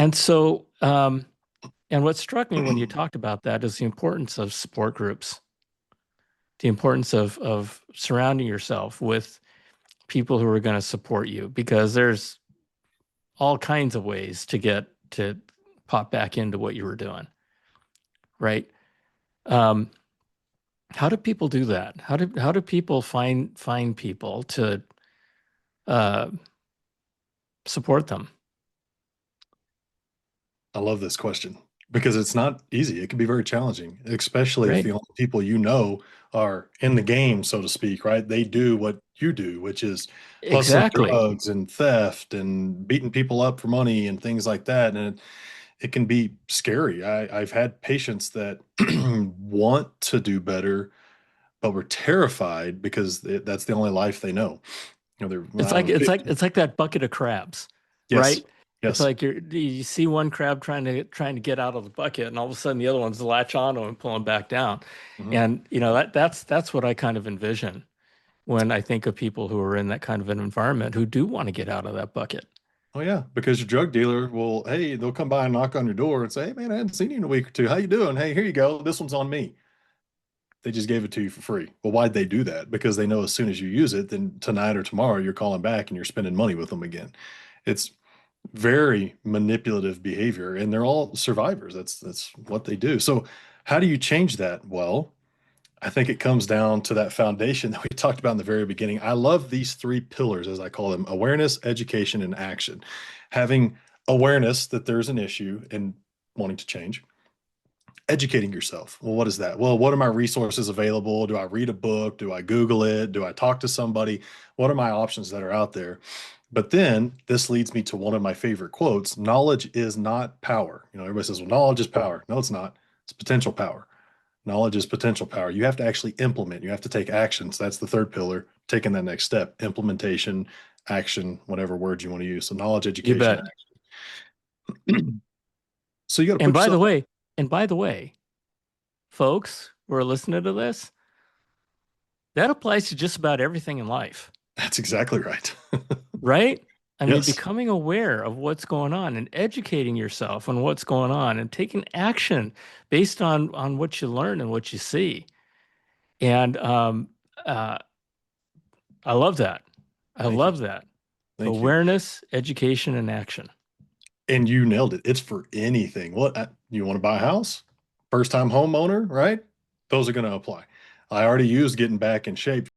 And so, and what struck me when you talked about that is the importance of support groups, the importance of surrounding yourself with people who are going to support you, because there's all kinds of ways to get to pop back into what you were doing, right? Um, how do people do that? How do people find people to uh, support them? I love this question because it's not easy. It can be very challenging, especially if Right? the only people you know are in the game, so to speak, right? They do what you do, which is hustling Exactly. drugs and theft and beating people up for money and things like that. And it can be scary. I've had patients that want to do better, but were terrified because that's the only life they know. It's I have like a it's 50. like it's like that bucket of crabs, Yes, right? It's yes. like you see one crab trying to get out of the bucket, and all of a sudden the other one's latch onto him and pull him back down. Mhm. And that's what I kind of envision when I think of people who are in that kind of an environment who do want to get out of that bucket. Oh yeah, because your drug dealer will, hey, they'll come by and knock on your door and say, "Hey man, I hadn't seen you in a week or two. How you doing? Hey, here you go. This one's on me." They just gave it to you for free. Well, why'd they do that? Because they know as soon as you use it, then tonight or tomorrow you're calling back and you're spending money with them again. It's very manipulative behavior, and they're all survivors. That's what they do. So, how do you change that? Well, I think it comes down to that foundation that we talked about in the very beginning. I love these three pillars, as I call them: awareness, education, and action. Having awareness that there's an issue and wanting to change, educating yourself. Well, what is that? Well, what are my resources available? Do I read a book? Do I Google it? Do I talk to somebody? What are my options that are out there? But then this leads me to one of my favorite quotes: knowledge is not power. Everybody says, well, knowledge is power. No, it's not. It's potential power. Knowledge is potential power. You have to actually implement. You have to take actions. That's the third pillar, taking that next step: implementation, action, whatever words you want to use. So knowledge, You education, bet. action. So you got to And put by the yourself. way, and by the way, folks who are listening to this, that applies to just about everything in life. That's exactly right. Right? I mean, Yes. becoming aware of what's going on and educating yourself on what's going on and taking action based on what you learn and what you see. And uh, I love that. I Thank you. love that. Thank you. Awareness, education, and action. And you nailed it. It's for anything. You want to buy a house? First time homeowner, right? Those are going to apply. I already used getting back in shape